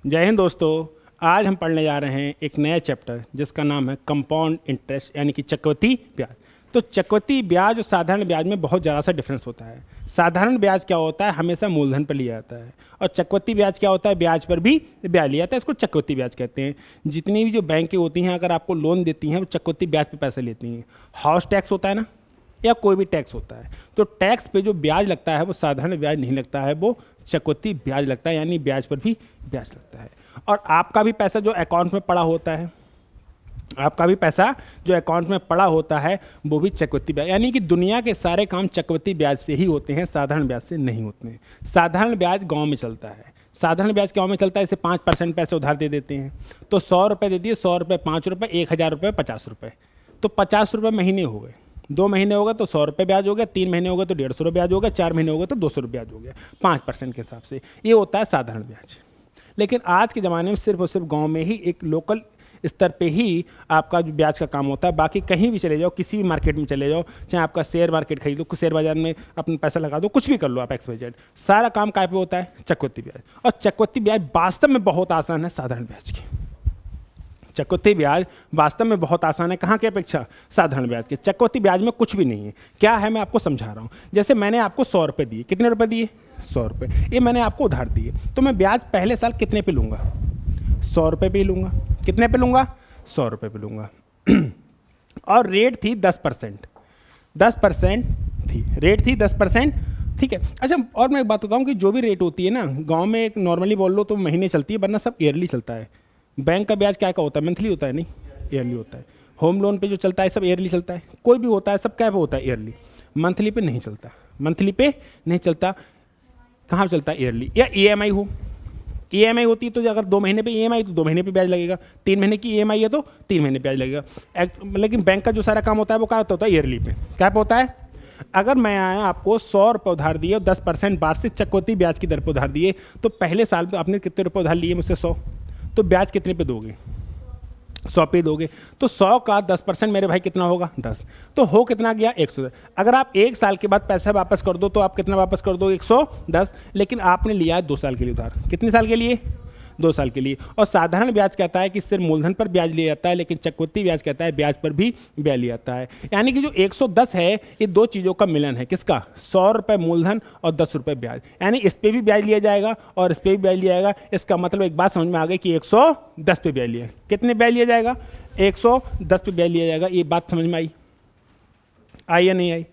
जय हिंद दोस्तों। आज हम पढ़ने जा रहे हैं एक नया चैप्टर जिसका नाम है कंपाउंड इंटरेस्ट यानी कि चक्रवृद्धि ब्याज। तो चक्रवृद्धि ब्याज और साधारण ब्याज में बहुत ज़्यादा सा डिफरेंस होता है। साधारण ब्याज क्या होता है, हमेशा मूलधन पर लिया जाता है, और चक्रवृद्धि ब्याज क्या होता है, ब्याज पर भी ब्याज लिया जाता है। इसको चक्रवृद्धि ब्याज कहते हैं। जितनी भी जो बैंकें होती हैं अगर आपको लोन देती हैं वो चक्रवृद्धि ब्याज पर पैसे लेती हैं। हाउस टैक्स होता है ना, या कोई भी टैक्स होता है, तो टैक्स पे जो ब्याज लगता है वो साधारण ब्याज नहीं लगता है, वो चक्रवृद्धि ब्याज लगता है, यानी ब्याज पर भी ब्याज लगता है। और आपका भी पैसा जो अकाउंट में पड़ा होता है, आपका भी पैसा जो अकाउंट में पड़ा होता है वो भी चक्रवृद्धि ब्याज, यानी कि दुनिया के सारे काम चक्रवृद्धि ब्याज से ही होते हैं, साधारण ब्याज से नहीं होते हैं। साधारण ब्याज गांव में चलता है। साधारण ब्याज गांव में चलता है, इसे 5% पैसे उधार दे देते हैं। तो 100 रुपये दे दिए, 100 रुपये 5 रुपये, 1000 रुपये 50 रुपये, तो 50 रुपये महीने हो गए। 2 महीने हो गए तो 100 रुपये ब्याज हो गया, 3 महीने हो गए तो 150 रुपये ब्याज हो गया, 4 महीने हो गए तो 200 रुपये ब्याज हो गया, 5% के हिसाब से। ये होता है साधारण ब्याज। लेकिन आज के ज़माने में सिर्फ और सिर्फ गांव में ही एक लोकल स्तर पे ही आपका जो ब्याज का काम होता है। बाकी कहीं भी चले जाओ, किसी भी मार्केट में चले जाओ, चाहे आपका शेयर मार्केट खरीद लो, शेयर बाजार में अपना पैसा लगा दो, कुछ भी कर लो आप, XYZ, सारा काम काय पे होता है, चक्रवृद्धि ब्याज। और चक्रवृद्धि ब्याज वास्तव में बहुत आसान है साधारण ब्याज की। चक्रवृद्धि ब्याज वास्तव में बहुत आसान है, कहाँ की अपेक्षा, साधारण ब्याज के। चक्रवृद्धि ब्याज में कुछ भी नहीं है। क्या है मैं आपको समझा रहा हूँ। जैसे मैंने आपको 100 रुपये दिए, कितने रुपये दिए, 100 रुपये, ये मैंने आपको उधार दिए, तो मैं ब्याज पहले साल कितने पे लूँगा, 100 रुपये पे ही लूँगा। कितने पे लूँगा, 100 रुपये पे लूँगा। और रेट थी 10%, 10% थी, रेट थी 10%, ठीक है। अच्छा, और मैं एक बात बताऊँ कि जो भी रेट होती है ना गाँव में, एक नॉर्मली बोल लो तो महीने चलती है, वरना सब ईयरली चलता है। बैंक का ब्याज क्या का होता है, मंथली होता है, नहीं ईयरली होता है। होम लोन पे जो चलता है सब ईयरली चलता है, कोई भी होता है सब क्या पे होता है, ईयरली। मंथली पे नहीं चलता, मंथली पे नहीं चलता। कहाँ चलता है, ईयरली। या EMI हो, EMI होती है तो अगर 2 महीने पे EMI तो 2 महीने पे ब्याज लगेगा, 3 महीने की EMI है तो 3 महीने ब्याज लगेगा। लेकिन बैंक का जो सारा काम होता है वो क्या होता है, ईयरली पे। क्या पे होता है, अगर मैं आया आपको 100 रुपये उधार दिए और 10% वार्षिक चक्रवृद्धि ब्याज की दर पर उधार दिए, तो पहले साल में आपने कितने रुपये उधार लिए मुझसे, 100, तो ब्याज कितने पे दोगे, 100 पे दोगे। तो 100 का 10% मेरे भाई कितना होगा, 10, तो हो कितना गया, 100। अगर आप 1 साल के बाद पैसा वापस कर दो तो आप कितना वापस कर दो, 110। लेकिन आपने लिया है 2 साल के लिए उधार, कितने साल के लिए, 2 साल के लिए। और साधारण ब्याज कहता है कि सिर्फ मूलधन पर ब्याज लिया जाता है, लेकिन चक्रवृद्धि ब्याज कहता है ब्याज पर भी ब्याज लिया जाता है। यानी कि जो 110 है ये दो चीज़ों का मिलन है, किसका, 100 रुपये मूलधन और 10 रुपये ब्याज। यानी इस पर भी ब्याज लिया जाएगा और इस पर भी ब्याज लिया जाएगा। इसका मतलब एक बात समझ में आ गई कि 110 पे ब्याज लिया, कितने ब्याज लिया जाएगा, 110 पे ब्याज लिया जाएगा। ये बात समझ में आई या नहीं आई।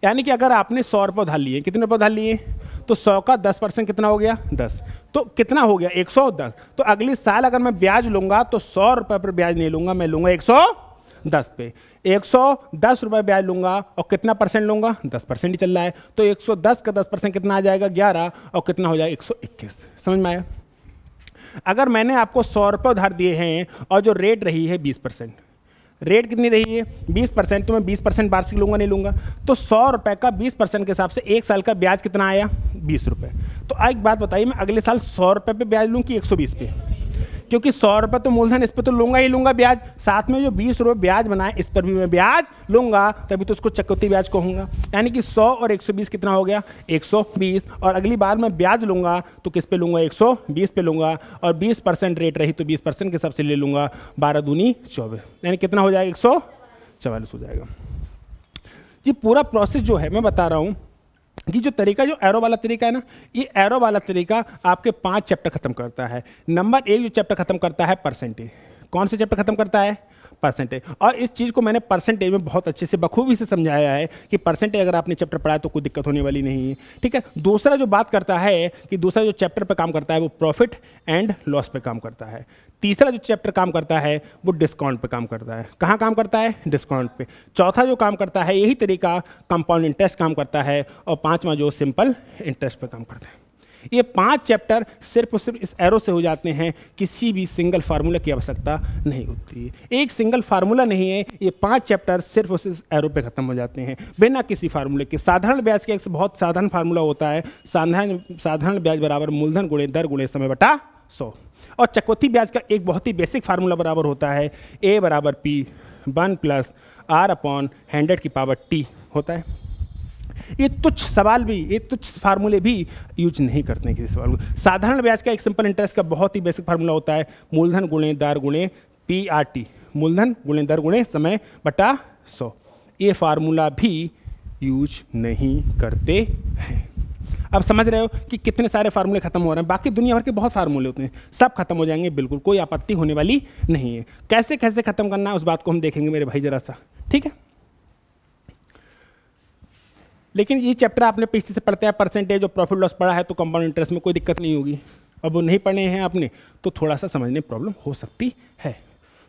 यानी कि अगर आपने 100 रुपये उधार लिए, कितने रुपये उधार लिए, तो 100 का 10% कितना हो गया, 10, तो कितना हो गया, 110। तो अगले साल अगर मैं ब्याज लूंगा तो 100 रुपये पर ब्याज नहीं लूंगा, मैं लूंगा 110 पे, 110 रुपये ब्याज लूंगा। और कितना परसेंट लूंगा, 10% ही चल रहा है, तो 110 का 10% कितना आ जाएगा, 11, और कितना हो जाएगा, 121। समझ में आया। अगर मैंने आपको 100 रुपये उधार दिए हैं और जो रेट रही है 20%, रेट कितनी रही है, 20%, तो मैं 20% वार्षिक लूंगा, नहीं लूंगा। तो 100 रुपये का 20% के हिसाब से 1 साल का ब्याज कितना आया, 20 रुपये। तो एक बात बताइए, मैं अगले साल 100 रुपये पे ब्याज लूँ कि 120 पे, क्योंकि 100 रुपये तो मूलधन, इस पर तो लूंगा ही लूंगा ब्याज, साथ में जो 20 रुपये ब्याज बनाए इस पर भी मैं ब्याज लूंगा, तभी तो उसको चक्रवृद्धि ब्याज कहूँगा। यानी कि 100 और 120 कितना हो गया, 120। और अगली बार मैं ब्याज लूंगा तो किस पे लूंगा, 120 पे लूंगा, और 20% रेट रही तो 20% के हिसाब से ले लूंगा, 12 दूनी 24, यानी कितना हो जाएगा, 144 हो जाएगा। ये पूरा प्रोसेस जो है मैं बता रहा हूँ कि जो तरीका, जो एरो वाला तरीका है ना, ये एरो वाला तरीका आपके 5 चैप्टर खत्म करता है। नंबर 1 जो चैप्टर खत्म करता है परसेंटेज। कौन से चैप्टर खत्म करता है, परसेंटेज। और इस चीज़ को मैंने परसेंटेज में बहुत अच्छे से बखूबी से समझाया है कि परसेंटेज अगर आपने चैप्टर पढ़ा है तो कोई दिक्कत होने वाली नहीं है, ठीक है। दूसरा जो बात करता है कि दूसरा जो चैप्टर पे काम करता है वो प्रॉफिट एंड लॉस पे काम करता है। तीसरा जो चैप्टर काम करता है वो डिस्काउंट पे काम करता है। कहाँ काम करता है, डिस्काउंट पे। चौथा जो काम करता है यही तरीका कंपाउंड इंटरेस्ट काम करता है, और 5वां जो सिंपल इंटरेस्ट पे काम करता है। ये 5 चैप्टर सिर्फ और सिर्फ इस एरो से हो जाते हैं, किसी भी सिंगल फार्मूला की आवश्यकता नहीं होती है। एक सिंगल फार्मूला नहीं है, ये 5 चैप्टर सिर्फ और सिर्फ एरो पे खत्म हो जाते हैं बिना किसी फार्मूले के। साधारण ब्याज का एक बहुत साधारण फार्मूला होता है, साधारण ब्याज बराबर मूलधन गुणे दर गुणे समय बटा 100। और चक्रवृद्धि ब्याज का एक बहुत ही बेसिक फार्मूला बराबर होता है, A बराबर P 1 + R/100 की पावर T होता है। ये तुच्छ सवाल भी, ये तुच्छ फार्मूले भी यूज नहीं करते हैं किसी सवाल को। साधारण ब्याज का एक सिंपल इंटरेस्ट का बहुत ही बेसिक फार्मूला होता है, मूलधन गुणे दर गुणे PRT, मूलधन गुणे दर गुणे समय बटा 100। ये फार्मूला भी यूज नहीं करते हैं। अब समझ रहे हो कि कितने सारे फार्मूले खत्म हो रहे हैं। बाकी दुनिया भर के बहुत फार्मूले होते हैं, सब खत्म हो जाएंगे, बिल्कुल कोई आपत्ति होने वाली नहीं है। कैसे कैसे खत्म करना है उस बात को हम देखेंगे मेरे भाई जरा सा, ठीक है। लेकिन ये चैप्टर आपने पीछे से पढ़ते हैं, परसेंटेज और प्रॉफिट लॉस पढ़ा है तो कंपाउंड इंटरेस्ट में कोई दिक्कत नहीं होगी। अब वो नहीं पढ़े हैं आपने तो थोड़ा सा समझने में प्रॉब्लम हो सकती है।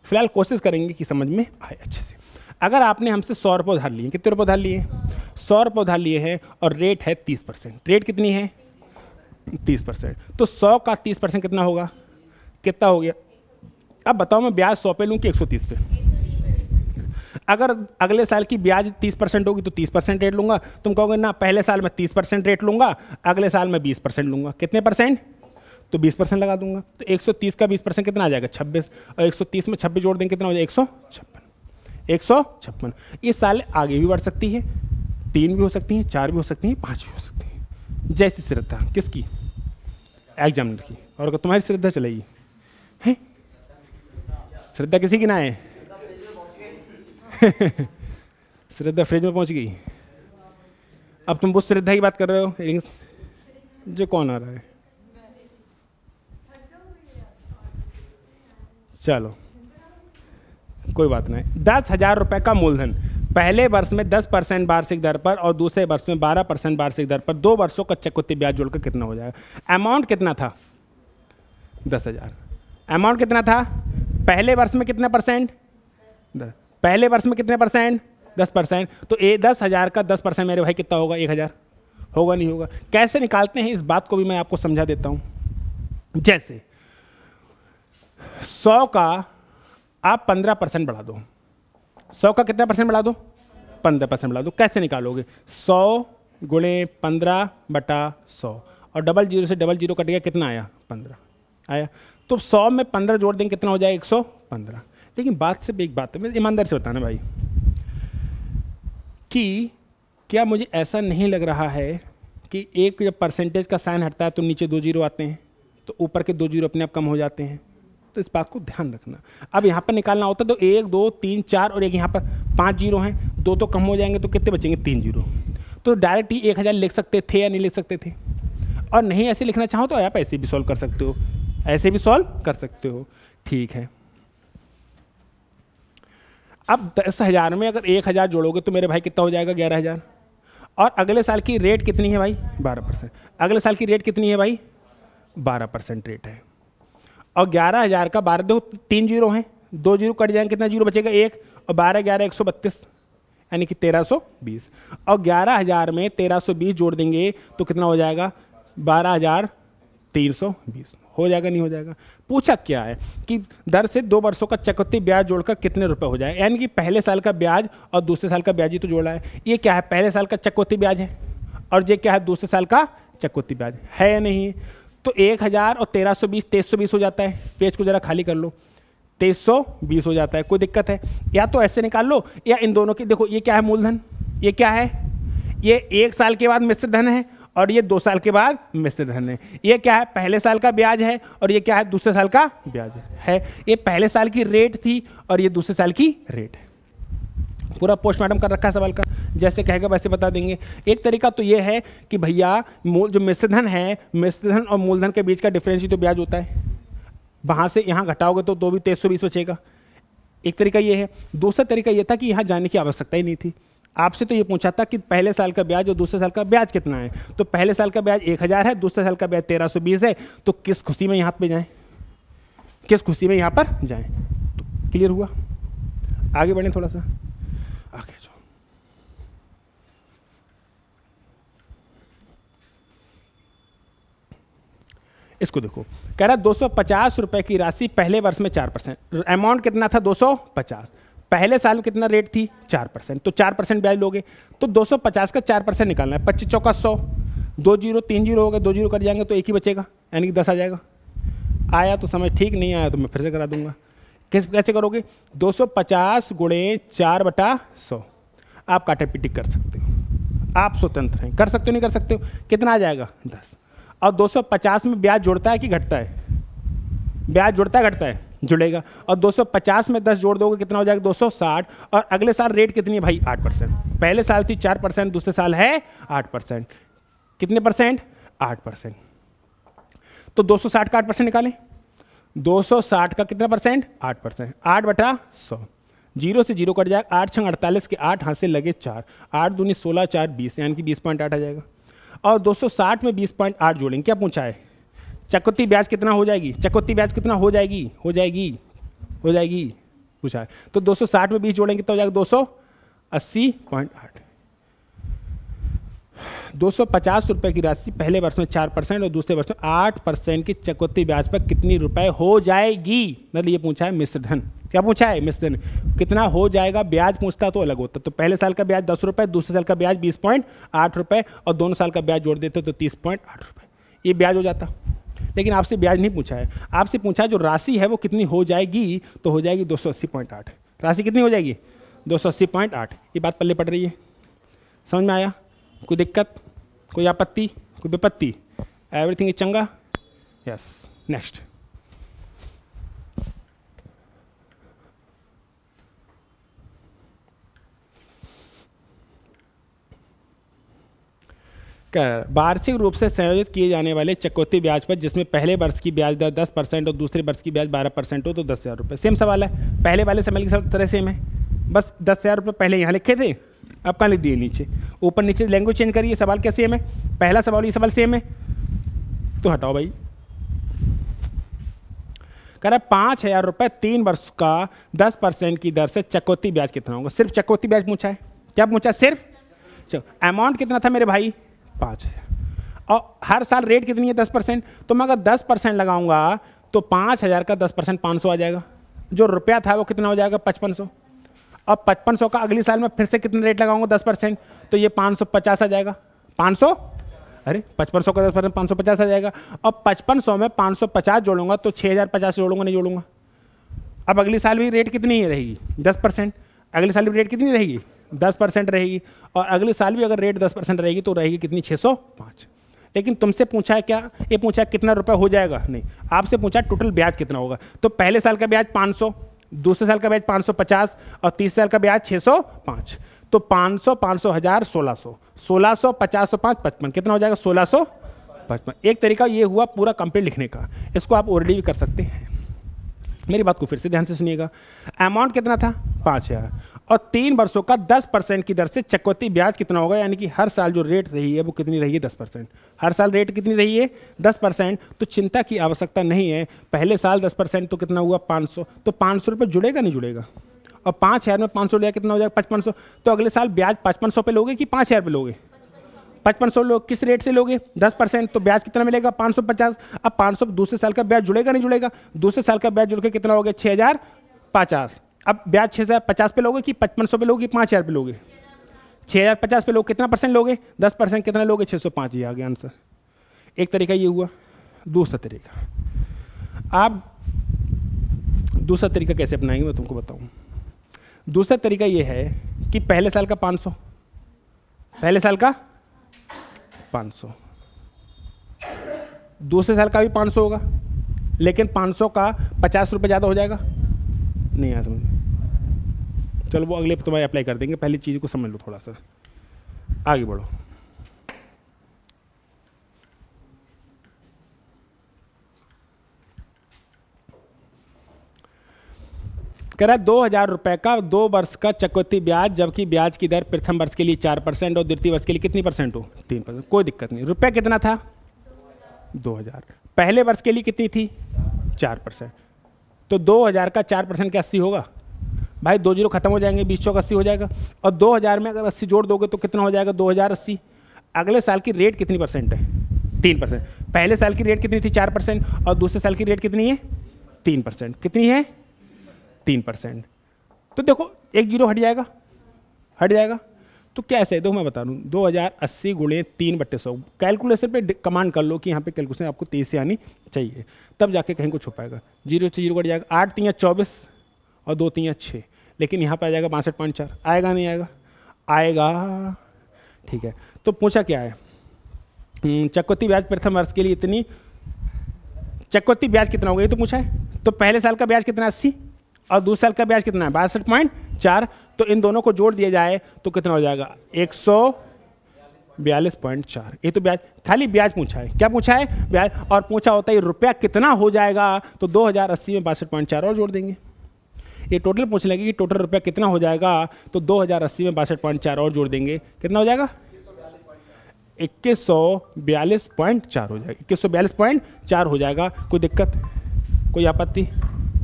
फिलहाल कोशिश करेंगे कि समझ में आए अच्छे से। अगर आपने हमसे 100 रुपये उधार लिए, कितने रुपये उधार लिए? 100 रुपये उधार लिए हैं और रेट है 30%। रेट कितनी है? 30%। तो 100 का 30% कितना होगा? कितना हो गया? अब बताओ मैं ब्याज 100 पे लूँ कि 130 पे? अगर अगले साल की ब्याज 30% होगी तो 30% रेट लूँगा। तुम कहोगे ना पहले साल में 30% रेट लूँगा, अगले साल में 20% लूँगा। कितने परसेंट? तो 20% लगा दूंगा। तो 130 का 20% कितना आ जाएगा? 26। और 130 में 26 जोड़ देंगे कितना हो जाएगा? 156। इस साल आगे भी बढ़ सकती है, 3 भी हो सकती हैं, 4 भी हो सकती हैं, 5 भी हो सकती हैं, जैसी श्रद्धा किसकी? एग्जामिनर की। और अगर तुम्हारी श्रद्धा चलेगी है, श्रद्धा किसी की ना है श्रद्धा फ्रिज में पहुंच गई। अब तुम वो श्रद्धा की बात कर रहे हो, जो कौन आ रहा है? चलो कोई बात नहीं। 10,000 रुपये का मूलधन पहले वर्ष में 10% वार्षिक दर पर और दूसरे वर्ष में 12% वार्षिक दर पर 2 वर्षों का चक्रवृद्धि ब्याज जोड़कर कितना हो जाएगा? अमाउंट कितना था? 10,000। अमाउंट कितना था? पहले वर्ष में कितना परसेंट? पहले वर्ष में कितने परसेंट? 10%। तो 10,000 का 10% मेरे भाई कितना होगा? 1,000 होगा नहीं होगा? कैसे निकालते हैं इस बात को भी मैं आपको समझा देता हूँ। जैसे 100 का आप 15% बढ़ा दो। 100 का कितना परसेंट बढ़ा दो? 15% बढ़ा दो। कैसे निकालोगे? 100 गुणे 15 बटा 100 और डबल जीरो से डबल जीरो कट गया, कितना आया? 15 आया। तो 100 में 15 जोड़ देंगे कितना हो जाएगा? 115। लेकिन बात से एक बात है, मैं ईमानदार से बताना भाई, कि क्या मुझे ऐसा नहीं लग रहा है कि एक जब परसेंटेज का साइन हटता है तो नीचे 2 जीरो आते हैं, तो ऊपर के 2 जीरो अपने आप कम हो जाते हैं। तो इस बात को ध्यान रखना। अब यहाँ पर निकालना होता तो 1 2 3 4 और एक यहाँ पर 5 जीरो हैं, 2 तो कम हो जाएंगे तो कितने बचेंगे? 3 जीरो। तो डायरेक्ट ही 1,000 लिख सकते थे या नहीं लिख सकते थे? और नहीं ऐसे लिखना चाहो तो आप ऐसे भी सॉल्व कर सकते हो, ऐसे भी सॉल्व कर सकते हो, ठीक है। अब 10,000 में अगर 1,000 जोड़ोगे तो मेरे भाई कितना हो जाएगा? 11,000। और अगले साल की रेट कितनी है भाई? 12%। अगले साल की रेट कितनी है भाई? 12% रेट है। और 11,000 का 12 दो 3 जीरो हैं, 2 जीरो कट जाएंगे, कितना जीरो बचेगा? 1। और 12 11 132 यानी कि 1320। और 11,000 में 1320 जोड़ देंगे तो कितना हो जाएगा? 12,320। हो जाएगा नहीं हो जाएगा? पूछा क्या है कि दर से 2 वर्षों का चक्रवृद्धि ब्याज जोड़कर कितने रुपए हो जाए, यानी कि पहले साल का ब्याज और दूसरे साल का ब्याज ही तो जोड़ा है। ये क्या है? पहले साल का चक्रवृद्धि ब्याज है और ये क्या है? दूसरे साल का चक्रवृद्धि ब्याज है या नहीं? तो 1,000 और 1320 2320 हो जाता है। पेज को जरा खाली कर लो, 2320 हो जाता है। कोई दिक्कत है? या तो ऐसे निकाल लो या इन दोनों की, देखो ये क्या है? मूलधन। ये क्या है? ये 1 साल के बाद मिश्र धन है और ये 2 साल के बाद मिश्र धन है। ये क्या है? पहले साल का ब्याज है और ये क्या है? दूसरे साल का ब्याज है। ये पहले साल की रेट थी और ये दूसरे साल की रेट है। पूरा पोस्टमार्टम कर रखा है सवाल का, जैसे कहेगा वैसे बता देंगे। एक तरीका तो ये है कि भैया जो मिश्रधन है, मिश्रधन और मूलधन के बीच का डिफरेंस ही तो ब्याज होता है, वहाँ से यहाँ घटाओगे तो 2 भी 2320 बचेगा। एक तरीका ये है। दूसरा तरीका ये था कि यहाँ जाने की आवश्यकता ही नहीं थी। आपसे तो ये पूछा था कि पहले साल का ब्याज और दूसरे साल का ब्याज कितना है, तो पहले साल का ब्याज 1,000 है, दूसरे साल का ब्याज 1320 है। तो किस खुशी में यहाँ पे जाएँ, किस खुशी में यहाँ पर जाएँ? तो क्लियर हुआ? आगे बढ़ें थोड़ा सा आगे जाओ। इसको देखो, कह रहा 250 रुपए की राशि पहले वर्ष में 4%। अमाउंट कितना था? 250। पहले साल में कितना रेट थी? 4%। तो 4% ब्याज लोगे तो 250 का 4% निकालना है। 25 चौका 100, 2 जीरो 3 जीरो हो गए, 2 जीरो कट जाएंगे तो 1 ही बचेगा, यानी कि 10 आ जाएगा। आया तो समझ, ठीक नहीं आया तो मैं फिर से करा दूंगा। कैसे करोगे? 250 गुणे 4/100 आप काटा पीटी कर सकते हो। आप स्वतंत्र हैं, कर सकते हो नहीं कर सकते हो। कितना आ जाएगा 10। और 250 में ब्याज जुड़ता है कि घटता है? ब्याज जुड़ता है घटता है? जुड़ेगा। और 250 में 10 जोड़ दोगे कितना हो जाएगा 260। और अगले साल रेट कितनी है भाई 8%। पहले साल थी 4%, दूसरे साल है 8%। कितने परसेंट? 8%। तो 260 का 8% निकालें। 260 का कितना परसेंट? 8%। 8/100। जीरो से जीरो कट जाएगा। 8 छंग 48 के 8 हाथ से लगे 4। 8 दूनी 16, 4 20, यानी कि 20.8 आ जाएगा। और 260 में 20.8 जोड़ेंगे। क्या पूछा है? चक्रवृद्धि ब्याज कितना हो जाएगी? चक्रवृद्धि ब्याज कितना हो जाएगी? हो जाएगी पूछा है। तो 260 में 20 जोड़ेंगे कितना हो जाएगा 280.8। 250 रुपए की राशि पहले वर्ष में 4% और दूसरे वर्ष में 8% की चक्रवृद्धि ब्याज पर कितनी रुपए हो जाएगी? मतलब ये पूछा है मिश्र धन। क्या पूछा है? मिश्र धन कितना हो जाएगा। ब्याज पूछता तो अलग होता। तो पहले साल का ब्याज 10 रुपये, दूसरे साल का ब्याज 20.8 रुपये और दोनों साल का ब्याज जोड़ देते तो 30.8 रुपये। ये ब्याज हो जाता। लेकिन आपसे ब्याज नहीं पूछा है, आपसे पूछा है जो राशि है वो कितनी हो जाएगी। तो हो जाएगी 280.8। राशि कितनी हो जाएगी? 280.8। ये बात पल्ले पड़ रही है? समझ में आया? कोई दिक्कत, कोई आपत्ति, कोई विपत्ति? एवरीथिंग इज चंगा? यस। नेक्स्ट। वार्षिक रूप से संयोजित किए जाने वाले चक्रवृद्धि ब्याज पर जिसमें पहले वर्ष की ब्याज दर 10% और दूसरे वर्ष की ब्याज 12% हो तो 10,000 रुपये। सेम सवाल है, पहले वाले सवाल की तरह सेम है, बस 10,000 रुपये पहले यहाँ लिखे थे, अब कहाँ लिख दिए नीचे। ऊपर नीचे लैंग्वेज चेंज करिए। सवाल क्या सेम है? पहला सवाल ये सवाल सेम है तो हटाओ भाई। कह रहा है 5,000 रुपये 3 वर्ष का 10% की दर से चक्रवृद्धि ब्याज कितना होगा। सिर्फ चक्रवृद्धि ब्याज पूछा है। क्या पूछा? सिर्फ। अमाउंट कितना था मेरे भाई? 5,000। और हर साल रेट कितनी है? 10%। तो मैं अगर 10% लगाऊंगा तो 5,000 का 10% 500 आ जाएगा। जो रुपया था वो कितना हो जाएगा? 5500। अब 5500 का अगले साल में फिर से कितने रेट लगाऊंगा? 10%। तो ये 550 आ जाएगा। 500, अरे 5500 का 10% 550 आ जाएगा। अब 5500 में 550 जोड़ूंगा तो 6,050 जोड़ूंगा, नहीं जोड़ूंगा। अब अगले साल भी रेट कितनी रहेगी? 10%। अगले साल भी रेट कितनी रहेगी? 10% रहेगी। और अगले साल भी अगर रेट 10% रहेगी तो रहेगी कितनी? 605। लेकिन तुमसे पूछा है क्या? ये पूछा है कितना रुपए हो जाएगा? नहीं, आपसे पूछा टोटल ब्याज कितना होगा। तो पहले साल का ब्याज 500, दूसरे साल का ब्याज 550 और तीसरे साल का ब्याज 605। तो 500, 500, 1000, 1600, 1600, 50, 5, 55, कितना हो जाएगा? 1655। एक तरीका ये हुआ पूरा कंप्लीट लिखने का। इसको आप ओरली भी कर सकते हैं। मेरी बात को फिर से ध्यान से सुनिएगा। अमाउंट कितना था? 5,000 और 3 वर्षों का 10% की दर से चक्रवृद्धि ब्याज कितना होगा, यानी कि हर साल जो रेट रही है वो कितनी रही है? 10%। हर साल रेट कितनी रही है? 10%। तो चिंता की आवश्यकता नहीं है। पहले साल 10% तो कितना हुआ? 500। तो 500 रुपये जुड़ेगा नहीं जुड़ेगा? और 5,000 में 500 लिया कितना हो जाएगा? 5500। तो अगले साल ब्याज 5500 पे लोगे कि 5,000 पे लोगे? 5500 लोग। किस रेट से लोगे? 10%। तो ब्याज कितना मिलेगा? 550। अब 500 दूसरे साल का ब्याज जुड़ेगा नहीं जुड़ेगा? दूसरे साल का ब्याज जुड़ के कितना हो गया? 6,050। अब ब्याज 6,050 पे लोगे कि 5500 पे लोगे कि 5,000 पे लोगे? 6,050 पे लोग कितना परसेंट लोगे? 10%। कितना लोगे? 605। ये आ गया आंसर। एक तरीका ये हुआ। दूसरा तरीका, आप दूसरा तरीका कैसे अपनाएंगे मैं तुमको बताऊं। दूसरा तरीका ये है कि पहले साल का 500, पहले साल का 500, दूसरे साल का भी 500 होगा, लेकिन 500 का 50 रुपये ज़्यादा हो जाएगा। नहीं आ समझ? चलो वो अगले तुम्हारे अप्लाई कर देंगे, पहली चीज़ को समझ लो, थोड़ा सा आगे बढ़ो। कह रहा है 2,000 रुपये का 2 वर्ष का चक्रवृद्धि ब्याज, जबकि ब्याज की दर प्रथम वर्ष के लिए 4% और द्वितीय वर्ष के लिए कितनी परसेंट हो? 3%। कोई दिक्कत नहीं। रुपये कितना था? 2,000। पहले वर्ष के लिए कितनी थी? 4%। तो 2,000 का 4% क्या 80 होगा? भाई 2 जीरो खत्म हो जाएंगे, 20 चौक 80 हो जाएगा। और 2,000 में अगर 80 जोड़ दोगे तो कितना हो जाएगा? 2,080। अगले साल की रेट कितनी परसेंट है? 3%। पहले साल की रेट कितनी थी? 4%। और दूसरे साल की रेट कितनी है? 3%। कितनी है? 3%। तो देखो एक जीरो हट जाएगा, हट जाएगा। तो कैसे है? देखो मैं बता दूँ, 2,080 गुणे 3/100। कैलकुलेशन पे कमांड कर लो कि यहाँ पे कैलकुलेशन आपको तेज से आनी चाहिए, तब जाके कहीं को छुपाएगा। 0 से 0 कट जाएगा। 8 3 24 और 2 3 6, लेकिन यहाँ पे आ जाएगा 62.4। आएगा नहीं आएगा? आएगा, ठीक है, तो पूछा क्या है, चक्रवृद्धि ब्याज प्रथम वर्ष के लिए इतनी, चक्रवृद्धि ब्याज कितना होगा ये तो पूछा है। तो पहले साल का ब्याज कितना 80 और दूसरे साल का ब्याज कितना है 62.4, तो इन दोनों को जोड़ दिया जाए तो कितना हो जाएगा 142.4। ये तो ब्याज, खाली ब्याज पूछा है, क्या पूछा है ब्याज, और पूछा होता है रुपया कितना हो जाएगा, तो 2080 में 62.4 और जोड़ देंगे। ये टोटल पूछ लेंगे कि टोटल रुपया कितना हो जाएगा, तो 2080 में 62.4 और जोड़ देंगे, कितना हो जाएगा 2142.4 हो जाएगा, 2142.4 हो जाएगा। कोई दिक्कत, कोई आपत्ति,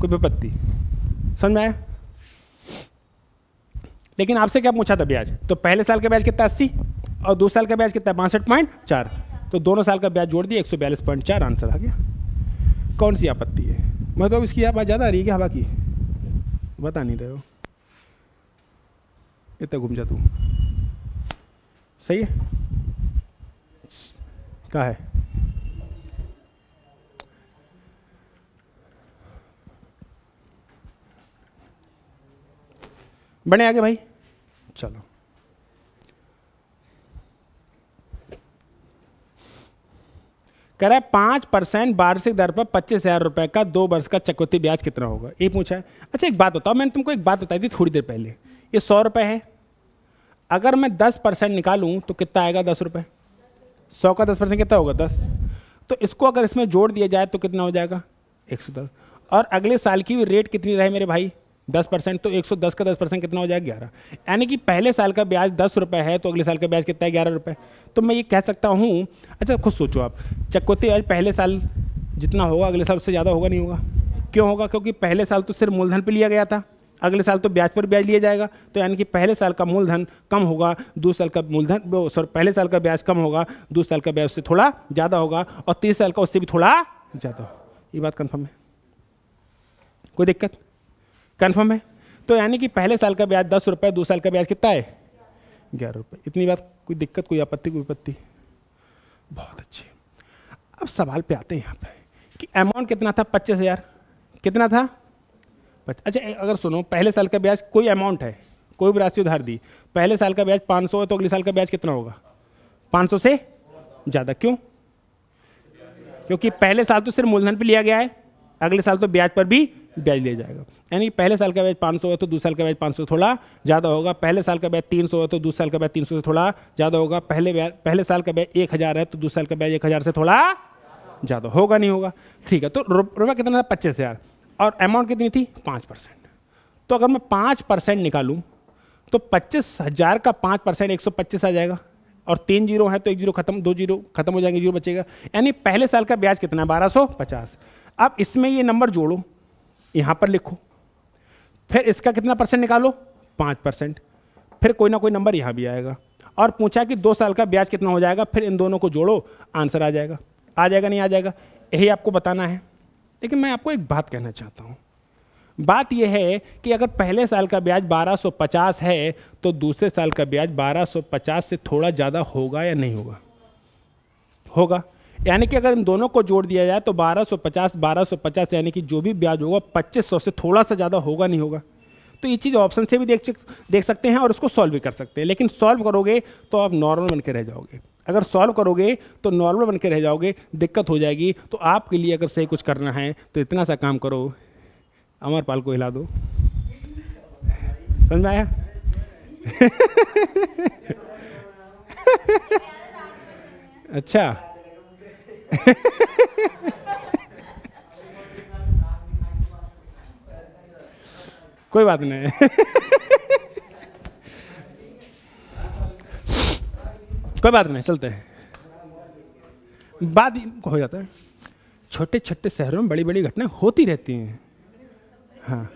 कोई विपत्ति, समझ में आया। लेकिन आपसे क्या पूछा था ब्याज, तो पहले साल का ब्याज कितना 80 और दूसरे साल का ब्याज कितना 62.4, तो दोनों साल का ब्याज जोड़ दिया 142.4, आंसर आ गया। कौन सी आपत्ति है, मतलब इसकी आवाज़ ज़्यादा आ रही है क्या हवा की, बता नहीं रहे हो, इतना घूम जा तू, सही है, क्या है, बढ़े आगे भाई, चलो। कह रहा है 5% वार्षिक दर पर 25,000 रुपए का 2 वर्ष का चक्रवृद्धि ब्याज कितना होगा, ये पूछा है। अच्छा एक बात बताओ, मैंने तुमको एक बात बताई थी थोड़ी देर पहले, ये 100 रुपए है, अगर मैं 10% निकालूं तो कितना आएगा 10 रुपए, 100 का 10% कितना होगा 10, तो इसको अगर इसमें जोड़ दिया जाए तो कितना हो जाएगा 110, और अगले साल की भी रेट कितनी रहे मेरे भाई 10%, तो 110 का 10% कितना हो जाएगा 11, यानी कि पहले साल का ब्याज 10 रुपये है तो अगले साल का ब्याज कितना है 11 रुपये। तो मैं ये कह सकता हूँ, अच्छा खुद सोचो आप, चक्रवृद्धि ब्याज पहले साल जितना होगा अगले साल उससे ज़्यादा होगा नहीं होगा, क्यों होगा, क्योंकि पहले साल तो सिर्फ मूलधन पर लिया गया था, अगले साल तो ब्याज पर ब्याज लिया जाएगा, तो यानी कि पहले साल का मूलधन कम होगा, दूसरे साल का मूलधन सॉरी पहले साल का ब्याज कम होगा, दूसरे साल का ब्याज उससे थोड़ा ज़्यादा होगा, और तीसरे साल का उससे भी थोड़ा ज़्यादा होगा। ये बात कन्फर्म है, कोई दिक्कत, कन्फर्म है। तो यानी कि पहले साल का ब्याज 10 रुपये, दूसरे साल का ब्याज कितना है 11 रुपये, इतनी बात, कोई दिक्कत, कोई आपत्ति, कोई विपत्ति, बहुत अच्छी। अब सवाल पे आते हैं यहाँ पे कि अमाउंट कितना था 25,000, कितना था, अच्छा अगर सुनो पहले साल का ब्याज कोई अमाउंट है, कोई भी राशि उधार दी, पहले साल का ब्याज 500 है तो अगले साल का ब्याज कितना होगा 500 से ज़्यादा, क्यों, क्योंकि पहले साल तो सिर्फ मूलधन पे लिया गया है, अगले साल तो ब्याज पर भी ब्याज लिया जाएगा, यानी पहले साल का ब्याज 500 है तो दूसरे साल का ब्याज 500 से थोड़ा ज़्यादा होगा, पहले साल का ब्याज 300 है तो दूसरे साल का ब्याज 300 से थोड़ा ज़्यादा होगा, पहले साल का ब्याज 1000 है तो दूसरे साल का ब्याज 1000 से थोड़ा ज़्यादा होगा, नहीं होगा, ठीक है। तो रुपया कितना था 25,000 और अमाउंट कितनी थी 5%, तो अगर मैं 5% निकालूं तो 25,000 का 5% 125 आ जाएगा, और 3 जीरो है तो 1 जीरो खत्म, 2 जीरो खत्म हो जाएंगे, जीरो बचेगा, यानी पहले साल का ब्याज कितना 1250। अब इसमें ये नंबर जोड़ो, यहाँ पर लिखो, फिर इसका कितना परसेंट निकालो 5%, फिर कोई ना कोई नंबर यहाँ भी आएगा, और पूछा कि 2 साल का ब्याज कितना हो जाएगा, फिर इन दोनों को जोड़ो, आंसर आ जाएगा, आ जाएगा नहीं आ जाएगा, यही आपको बताना है। लेकिन मैं आपको एक बात कहना चाहता हूँ, बात यह है कि अगर पहले साल का ब्याज 1250 है तो दूसरे साल का ब्याज 1250 से थोड़ा ज़्यादा होगा या नहीं होगा, होगा, यानी कि अगर इन दोनों को जोड़ दिया जाए तो 1250 यानी कि जो भी ब्याज होगा 2500 से थोड़ा सा ज़्यादा होगा नहीं होगा। तो ये चीज़ ऑप्शन से भी देख सकते हैं और उसको सॉल्व भी कर सकते हैं, लेकिन सॉल्व करोगे तो आप नॉर्मल बन के रह जाओगे, अगर सॉल्व करोगे तो नॉर्मल बन के रह जाओगे, दिक्कत हो जाएगी। तो आपके लिए अगर सही कुछ करना है तो इतना सा काम करो, अमरपाल को हिला दो, समझ में आया? अच्छा कोई बात नहीं कोई बात नहीं, चलते हैं, बात हो जाता है। छोटे छोटे शहरों में बड़ी बड़ी घटनाएं होती रहती हैं, हाँ,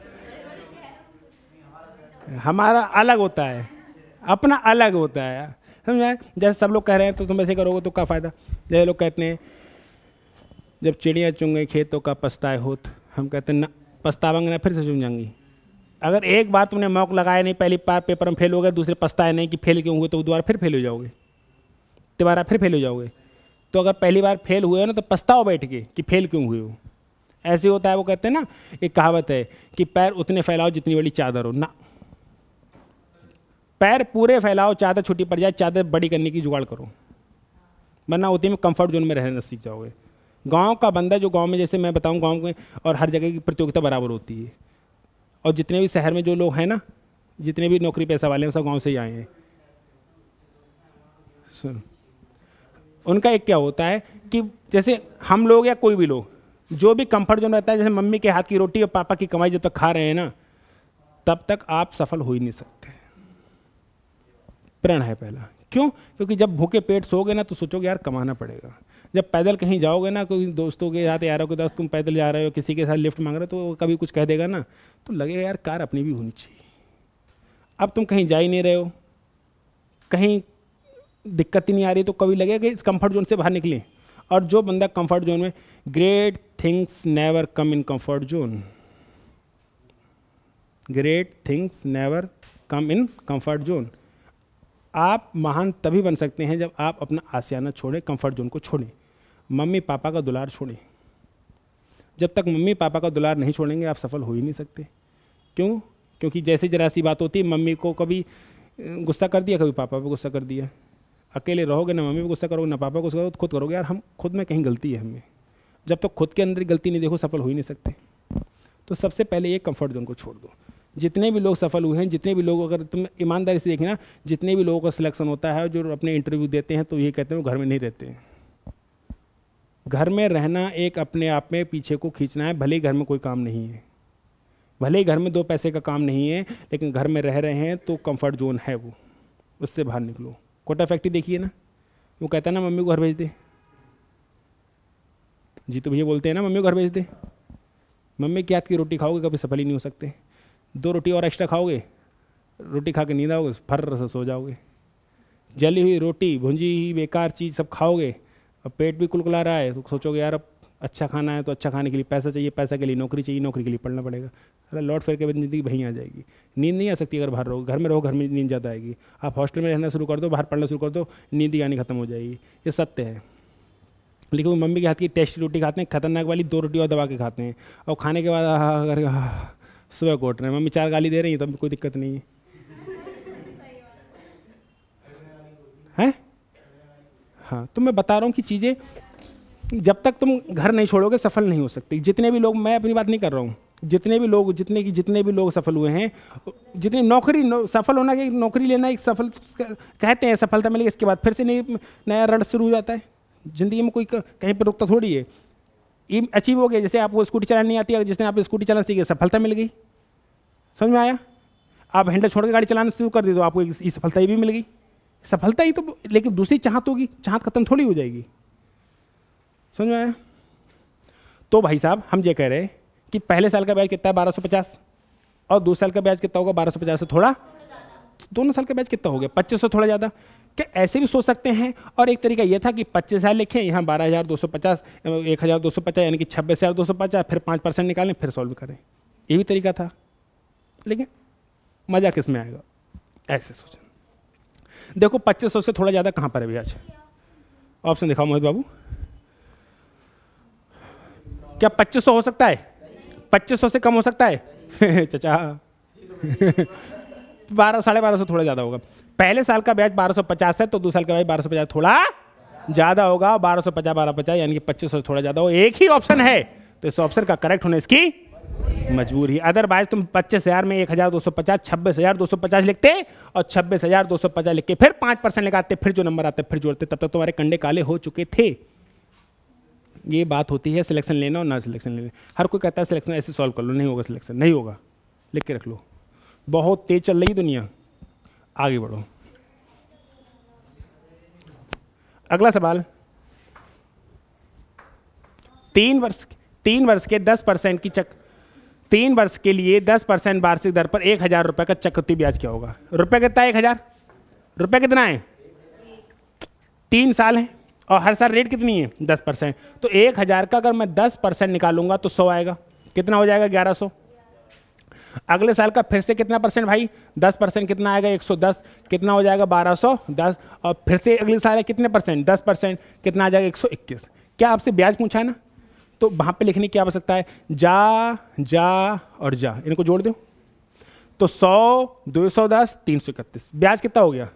हमारा अलग होता है, अपना अलग होता है, समझे? जैसे सब लोग कह रहे हैं तो तुम ऐसे करोगे तो क्या फ़ायदा, जैसे लोग कहते हैं जब चिड़िया चुंग गई खेतों का पछताए होत, हम कहते हैं ना पछतावांगे ना फिर से चुन जाएंगी। अगर एक बार तुमने मौका लगाया नहीं, पहली बार पेपर में फेल हो गए, दूसरे पछताए नहीं कि फेल क्यों हुए, तो दोबारा फिर फेल हो जाओगे, दोबारा फिर फेल हो जाओगे। तो अगर पहली बार फेल हुए हो ना तो पछताओ बैठ के कि फेल क्यों हुए हो। ऐसे होता है, वो कहते हैं ना, एक कहावत है कि पैर उतने फैलाओ जितनी बड़ी चादर हो ना, पैर पूरे फैलाओ, चादर छुट्टी पड़ जाए, चादर बड़ी करने की जुगाड़ करो, वरना उतनी में कंफर्ट जोन में रहना सीख जाओगे। गांव का बंदा जो गांव में, जैसे मैं बताऊं, गांव में और हर जगह की प्रतियोगिता बराबर होती है, और जितने भी शहर में जो लोग हैं ना, जितने भी नौकरी पैसा वाले हैं, सब गांव से ही आए हैं। सुन, उनका एक क्या होता है कि जैसे हम लोग या कोई भी लोग, जो भी कंफर्ट जोन रहता है, जैसे मम्मी के हाथ की रोटी और पापा की कमाई जब तक खा रहे हैं ना, तब तक आप सफल हो ही नहीं सकते। प्रण है पहला। क्यों? क्योंकि जब भूखे पेट सोओगे ना तो सोचोगे यार कमाना पड़ेगा। जब पैदल कहीं जाओगे ना, कोई दोस्तों के साथ, यारों के साथ तुम पैदल जा रहे हो, किसी के साथ लिफ्ट मांग रहे हो, तो कभी कुछ कह देगा ना, तो लगेगा यार कार अपनी भी होनी चाहिए। अब तुम कहीं जा ही नहीं रहे हो, कहीं दिक्कत ही नहीं आ रही, तो कभी लगेगा कि इस कंफर्ट जोन से बाहर निकलें। और जो बंदा कंफर्ट जोन में, ग्रेट थिंग्स नेवर कम इन comfort zone, great things never come इन कंफर्ट जोन। आप महान तभी बन सकते हैं जब आप अपना आशियाना छोड़ें, कंफर्ट जोन को छोड़ें, मम्मी पापा का दुलार छोड़ें। जब तक मम्मी पापा का दुलार नहीं छोड़ेंगे आप सफल हो ही नहीं सकते। क्यों? क्योंकि जैसे जरा सी बात होती है, मम्मी को कभी गुस्सा कर दिया, कभी पापा पे गुस्सा कर दिया। अकेले रहोगे ना मम्मी पे गुस्सा करोगे ना पापा को गुस्सा करोगे, तो खुद करोगे यार हम खुद में कहीं गलती है हमें। जब तक खुद के अंदर गलती नहीं देखो सफल हो ही नहीं सकते। तो सबसे पहले ये कंफर्ट जोन को छोड़ दो। जितने भी लोग सफल हुए हैं, जितने भी लोग, अगर तुम ईमानदारी से देखना, जितने भी लोगों का सिलेक्शन होता है जो अपने इंटरव्यू देते हैं, तो ये कहते हैं वो घर में नहीं रहते हैं। घर में रहना एक अपने आप में पीछे को खींचना है। भले ही घर में कोई काम नहीं है, भले ही घर में 2 पैसे का काम नहीं है, लेकिन घर में रह रहे हैं तो कंफर्ट जोन है वो, उससे बाहर निकलो। कोटा फैक्ट्री देखिए ना, वो कहता है ना मम्मी को घर भेज दे, जी तो भैया बोलते हैं ना मम्मी को घर भेज दे। मम्मी के हाथ की रोटी खाओगे कभी सफल ही नहीं हो सकते। 2 रोटी और एक्स्ट्रा खाओगे, रोटी खा के नींद आओगे, फर्र से सो जाओगे। जली हुई रोटी, भुंजी हुई बेकार चीज़ सब खाओगे, अब पेट भी कुलकुला रहा है, तो सोचोगे यार अब अच्छा खाना है तो अच्छा खाने के लिए पैसा चाहिए, पैसा के लिए नौकरी चाहिए, नौकरी के लिए पढ़ना पड़ेगा। अरे लौट फिर के बाद ज़िंदगी वहीं आ जाएगी। नींद नहीं आ सकती अगर बाहर रहो। घर में रहो, घर में नींद ज़्यादा आएगी। आप हॉस्टल में रहना शुरू कर दो, बाहर पढ़ना शुरू कर दो, नींद ही आनी खत्म हो जाएगी। ये सत्य है। लेकिन वो मम्मी के हाथ की टेस्टी रोटी खाते हैं, खतरनाक वाली, 2 रोटी और दबा के खाते हैं, और खाने के बाद सुबह कोट रहे हैं, मम्मी 4 गाली दे रही है, तब कोई दिक्कत नहीं है। हाँ, तो मैं बता रहा हूँ कि चीज़ें जब तक तुम घर नहीं छोड़ोगे सफल नहीं हो सकती। जितने भी लोग, मैं अपनी बात नहीं कर रहा हूँ, जितने भी लोग, जितने भी लोग सफल हुए हैं, जितनी सफल होना कि नौकरी लेना एक सफल कहते हैं, सफलता मिलेगी, इसके बाद फिर से नया रण शुरू हो जाता है। ज़िंदगी में कोई कहीं पर रुकता थोड़ी है। अचीव हो गया, जैसे आपको स्कूटी चलानी नहीं आती है, जिसने आप स्कूटी चलाना सीखी, सफलता मिल गई। समझ में आया? आप हैंडल छोड़ के गाड़ी चलाना शुरू कर दी तो आपको ये सफलता ही भी मिल गई। सफलता ही तो, लेकिन दूसरी चाहत होगी, चाहत खत्म थोड़ी हो जाएगी। समझ में आया? तो भाई साहब हम ये कह रहे हैं कि पहले साल का ब्याज कितना है 1250, और दूसरे साल का ब्याज कितना होगा 1250 से थोड़ा, दोनों साल का ब्याज कितना हो गया 2500 थोड़ा ज़्यादा। क्या ऐसे भी सोच सकते हैं? और एक तरीका ये था कि 25,000 लिखें, यहाँ 12,250, 1,250 यानी कि 26,250, फिर 5% निकालें, फिर सॉल्व करें। ये भी तरीका था, लेकिन मज़ा किस में आएगा? ऐसे सोचें। देखो 2500 से थोड़ा ज़्यादा कहाँ पर है ब्याज? ऑप्शन दिखाओ मोहित बाबू। क्या 2500 हो सकता है? 2500 से कम हो सकता है? चचा 12,500 थोड़ा ज़्यादा होगा। पहले साल का ब्याज 1250 है, तो दूसरे साल का ब्याज 1250 थोड़ा ज़्यादा होगा। 1250 1250 यानी कि 2500 थोड़ा ज़्यादा हो। एक ही ऑप्शन है, तो इस ऑप्शन का करेक्ट होना इसकी मजबूरी। अदरवाइज तुम 25,000 में 1,250, 26,250 लिखते और 26,250 लिख के फिर 5% लगाते, फिर जो नंबर आते फिर जोड़ते, तब तक तुम्हारे कंडे काले हो चुके थे। ये बात होती है सिलेक्शन लेना और ना सिलेक्शन लेना। हर कोई कहता है सिलेक्शन ऐसे सॉल्व कर लो, नहीं होगा सिलेक्शन, नहीं होगा, लिख के रख लो। बहुत तेज चल रही दुनिया, आगे बढ़ो। अगला सवाल, 3 वर्ष के 10% की 3 वर्ष के लिए 10% वार्षिक दर पर 1,000 रुपये का चक्रवृद्धि ब्याज क्या होगा? रुपये कितना है? 1,000 रुपये कितना है? 3 साल है और हर साल रेट कितनी है? 10%। तो 1,000 का अगर मैं 10% निकालूंगा तो 100 आएगा। कितना हो जाएगा? 1100। अगले साल का फिर से कितना परसेंट भाई? 10% कितना आएगा? 110। कितना हो जाएगा? 1210। और फिर से अगले साल कितने परसेंट? 10%। कितना आ जाएगा? 121। क्या आपसे ब्याज पूछा है ना, तो वहाँ पे लिखने की आवश्यकता है जा जा और जा, इनको जोड़ दो। तो 100, 210, 331, ब्याज कितना हो गया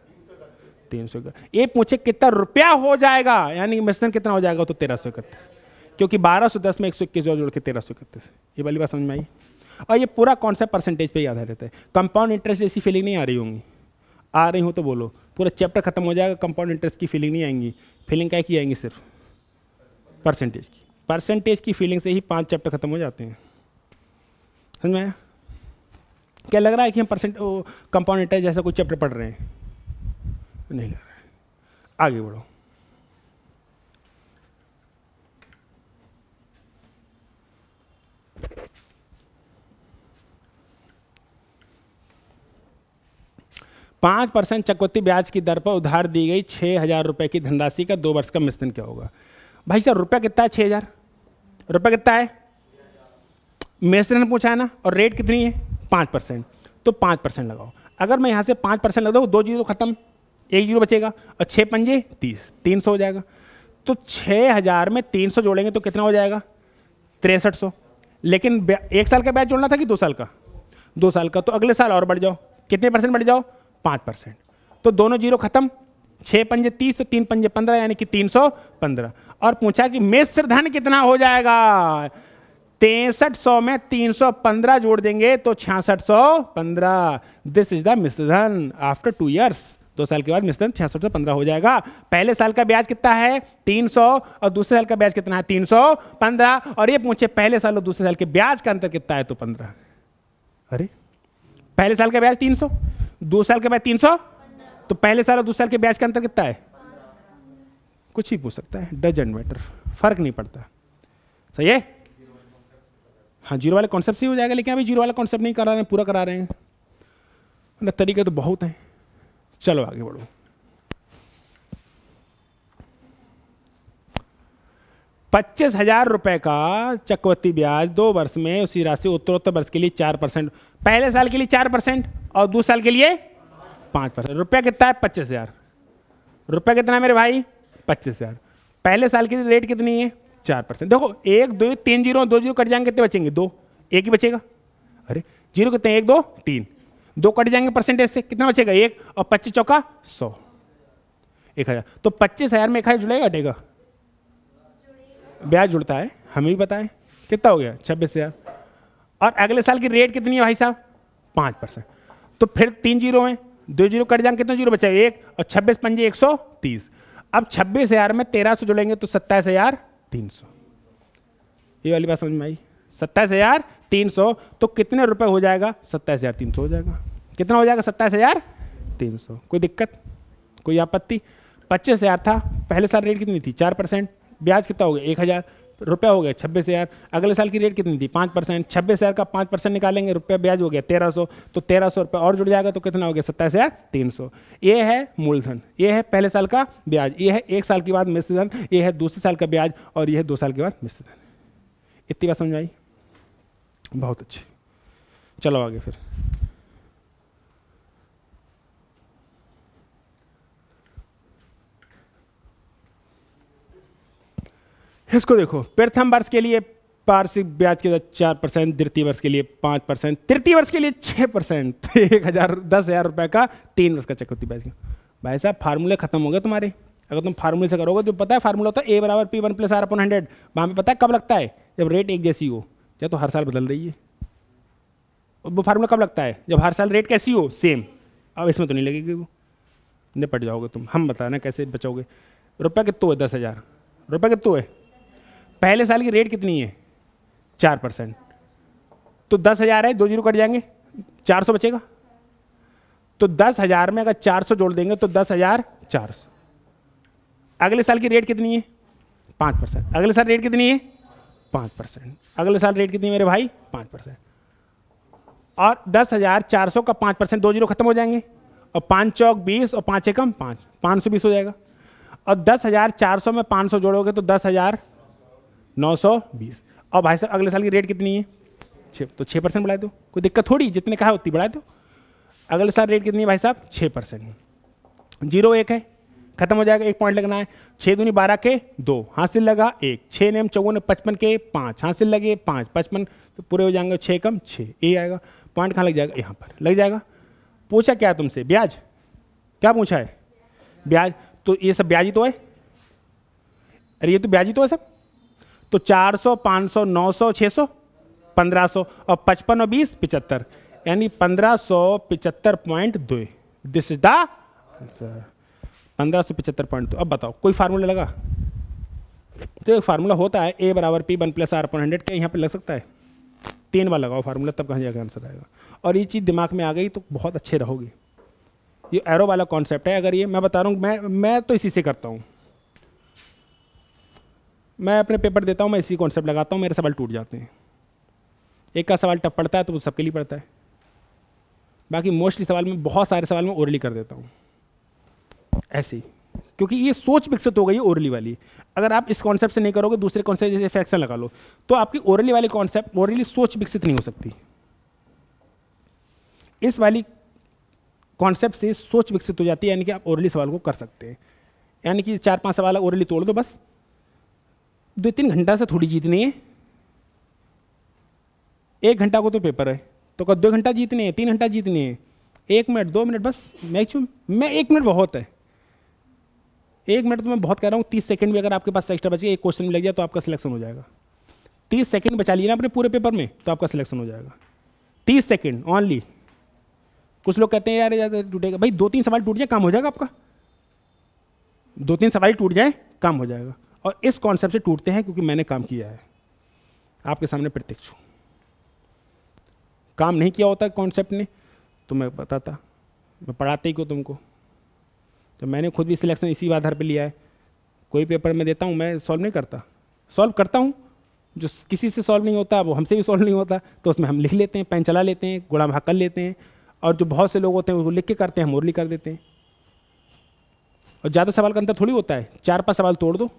300 का। ये पूछे कितना रुपया हो जाएगा, यानी मिश्रण कितना हो जाएगा, तो 1331, क्योंकि 1210 में 121 जोड़ के 1331। ये वाली बात समझ में आई। और ये पूरा कॉन्सेप्ट परसेंटेज पे ही आधारित है। कंपाउंड इंटरेस्ट जैसी फीलिंग नहीं आ रही होंगी, आ रही हो तो बोलो। पूरा चैप्टर खत्म हो जाएगा, कंपाउंड इंटरेस्ट की फीलिंग नहीं आएंगी। फीलिंग क्या की आएंगी, सिर्फ परसेंटेज की। परसेंटेज की फीलिंग से ही 5 चैप्टर खत्म हो जाते हैं। समझ में आया? क्या लग रहा है कि हम कंपाउंड इंटरेस्ट जैसा कोई चैप्टर पढ़ रहे हैं? नहीं लग रहा है। आगे बढ़ो। %5 चक्रवृद्धि ब्याज की दर पर उधार दी गई 6,000 रुपए की धनराशि का 2 वर्ष का मिश्रण क्या होगा? भाई साहब रुपया कितना है? 6,000 रुपया कितना है? मिश्रण पूछा है ना, और रेट कितनी है 5%, तो 5% लगाओ। अगर मैं यहाँ से 5% लगा दूँ, 2 जीरो खत्म, 1 जीरो बचेगा, और 6 पंजे 30, 300 हो जाएगा। तो 6,000 में 300 जोड़ेंगे तो कितना हो जाएगा 6300। लेकिन 1 साल का ब्याज जोड़ना था कि 2 साल का? 2 साल का। तो अगले साल और बढ़ जाओ, कितने % बढ़ जाओ 5%। तो दोनों जीरो खत्म, 6 पंजे 30, तो 3 पंजे 15, यानी कि 315। और पूछा कि मिश्र धन कितना हो जाएगा? 6300 में 315 जोड़ देंगे तो 6615। दिस इज द मिश्र धन आफ्टर 2 ईयर्स। 2 साल के बाद मिश्र धन 6615 हो जाएगा। पहले साल का ब्याज कितना है 300, और दूसरे साल का ब्याज कितना है 315। और ये पूछे पहले साल और दूसरे साल के ब्याज का अंतर कितना है, तो 15। अरे पहले साल का ब्याज 300, दूसरे साल का ब्याज 300, तो पहले साल और दूसरे साल के ब्याज का अंतर कितना है? कुछ भी पूछ सकता है, डजंट मैटर, फर्क नहीं पड़ता। सही है? हाँ, जीरो वाले कॉन्सेप्ट से ही हो जाएगा, लेकिन अभी जीरो वाला कॉन्सेप्ट नहीं करा रहे हैं, पूरा करा रहे हैं ना। तरीके तो बहुत हैं। चलो आगे बढ़ो। ₹25,000 का चक्रवृद्धि ब्याज 2 वर्ष में, उसी राशि उत्तरोत्तर वर्ष के लिए 4%। पहले साल के लिए 4% और दूसरे साल के लिए 5%। रुपया कितना है 25,000। रुपया कितना है मेरे भाई 25,000। पहले साल की रेट कितनी है 4%। देखो 1 2 3 जीरो, 2 जीरो कट जाएंगे, कितने बचेंगे 2, 1 ही बचेगा। अरे जीरो कितने 1 2 3, 2 कट जाएंगे परसेंटेज से, कितना बचेगा 1, और 25 चौका 100, 1000। तो 25,000 में 1000 जुड़ेगा हटेगा? ब्याज जुड़ता है, हमें भी पता है। कितना हो गया 26,000। और अगले साल की रेट कितनी है भाई साहब 5%। तो फिर 3 जीरो हैं, 2 जीरो कट जाएंगे, कितना जीरो बचा 1, और 26 पंजे 130। अब 26,000 में 1300 जुड़ेंगे तो 27,300। ये वाली बात समझ में आई? 27,300। तो कितने रुपए हो जाएगा 27,300 हो जाएगा। कितना हो जाएगा 27,300। कोई दिक्कत, कोई आपत्ति? 25,000 था, पहले साल रेट कितनी थी 4%, ब्याज कितना हो गया 1,000, रुपया हो गया 26,000। अगले साल की रेट कितनी थी 5%, 26,000 का 5% निकालेंगे, रुपया ब्याज हो गया 1,300, तो 1,300 रुपये और जुड़ जाएगा, तो कितना हो गया 27,300। ये है मूलधन, ये है पहले साल का ब्याज, ये है 1 साल के बाद मिश्र धन, ये है दूसरे साल का ब्याज, और ये है 2 साल के बाद मिश्र धन। इतनी बात समझ आई? बहुत अच्छी। चलो आगे फिर। इसको देखो, प्रथम वर्ष के लिए वार्षिक ब्याज के 4%, द्वितीय वर्ष के लिए 5%, तृतीय वर्ष के लिए 6%, 10,000 रुपए का 3 वर्ष का चक्रवृद्धि ब्याज। भाई साहब फार्मूले खत्म हो गए तुम्हारे। अगर तुम फार्मूले से करोगे तो पता है फार्मूला होता है A = P1 + R/100। वहाँ पे पता है कब लगता है? जब रेट एक जैसी हो, या तो हर साल बदल रही है। वो फार्मूला कब लगता है? जब हर साल रेट कैसी हो सेम। अब इसमें तो नहीं लगेगी, वो निपट जाओगे तुम। हम बताना कैसे बचाओगे। रुपया कितना है 10,000। रुपया कितना है? पहले साल की रेट कितनी है 4%, तो 10,000 है, 2 जीरो कट जाएंगे, 400 बचेगा। तो 10,000 में अगर 400 जोड़ देंगे तो 10,400। अगले साल की रेट कितनी है 5%। अगले साल रेट कितनी है 5%। अगले साल रेट कितनी है मेरे भाई 5%। और 10,400 का 5%, 2 जीरो खत्म हो जाएंगे, और 5 चौक 20, और 5 एकम 5, 520 हो जाएगा। और 10,400 में 500 जोड़ोगे तो 10,920। और भाई साहब अगले साल की रेट कितनी है 6, तो 6% बढ़ा दो, कोई दिक्कत थोड़ी, जितने कहा उतनी बढ़ा दो। अगले साल रेट कितनी है भाई साहब 6%। 0 1 है, खत्म हो जाएगा, 1 पॉइंट लगना है। 6 दूनी 12 के 2, हासिल लगा 1, 6 नेम 54 55 के 5, हासिल लगे 5, 55 तो पूरे हो जाएंगे 6 कम 6, ये आएगा। पॉइंट कहाँ लग जाएगा? यहाँ पर लग जाएगा। पूछा क्या तुमसे? ब्याज। क्या पूछा है? ब्याज। तो ये सब ब्याज ही तो है, अरे ये तो ब्याज ही तो है सब। तो 400, 500, 900, 600, 1500 और 55 और 20 75, यानी 1575.2। This is the answer, 1575.2। अब बताओ कोई फार्मूला लगा? तो एक फार्मूला होता है A बराबर P 1 + R/100। क्या यहाँ पे लग सकता है? 3 बार लगाओ फार्मूला, तब कहाँ जाकर आंसर आएगा। और ये चीज़ दिमाग में आ गई तो बहुत अच्छे रहोगे। ये एरो वाला कॉन्सेप्ट है। अगर ये मैं बता रहा हूँ, मैं तो इसी से करता हूँ। मैं अपने पेपर देता हूँ, मैं इसी कॉन्सेप्ट लगाता हूँ, मेरे सवाल टूट जाते हैं। एक का सवाल टफ पड़ता है तो वो सबके लिए पड़ता है। बाकी मोस्टली सवाल में, बहुत सारे सवाल में ओरली कर देता हूँ ऐसे ही, क्योंकि ये सोच विकसित हो गई है ओरली वाली। अगर आप इस कॉन्सेप्ट से नहीं करोगे, दूसरे कॉन्सेप्ट जैसे फ्रैक्शन लगा लो, तो आपकी ओरली वाली कॉन्सेप्ट, ओरली सोच विकसित नहीं हो सकती। इस वाली कॉन्सेप्ट से सोच विकसित हो जाती है, यानी कि आप ओरली सवाल को कर सकते हैं। यानी कि 4-5 सवाल ओरली तोड़ दो बस। 2-3 घंटा से थोड़ी जीतनी है। 1 घंटा को तो पेपर है, तो कब 2 घंटा जीतने हैं, 3 घंटा जीतने हैं, 1 मिनट 2 मिनट बस मैक्सिमम। मैं 1 मिनट बहुत है, 1 मिनट तो मैं बहुत कह रहा हूँ। 30 सेकंड भी अगर आपके पास एक्स्ट्रा बचे, एक क्वेश्चन में लग जाए तो आपका सिलेक्शन हो जाएगा। 30 सेकंड बचा लिए ना अपने पूरे पेपर में, तो आपका सिलेक्शन हो जाएगा। 30 सेकंड ओनली। कुछ लोग कहते हैं यार ज़्यादा टूटेगा, भाई 2-3 सवाल टूट जाए काम हो जाएगा आपका। 2-3 सवाल टूट जाए काम हो जाएगा। और इस कॉन्सेप्ट से टूटते हैं क्योंकि मैंने काम किया है, आपके सामने प्रत्यक्ष हूँ। काम नहीं किया होता कॉन्सेप्ट ने तो मैं बताता, मैं पढ़ाते ही क्यों तुमको। तो मैंने खुद भी सिलेक्शन इसी आधार पे लिया है। कोई पेपर में देता हूँ, मैं सॉल्व नहीं करता, सॉल्व करता हूँ। जो किसी से सॉल्व नहीं होता वो हमसे भी सॉल्व नहीं होता, तो उसमें हम लिख लेते हैं, पेन चला लेते हैं, गुणा भाग कर लेते हैं। और जो बहुत से लोग होते हैं वो लिख के करते हैं, हम ओरली कर देते हैं। और ज़्यादा सवाल का अंतर थोड़ी होता है, 4-5 सवाल तोड़ दो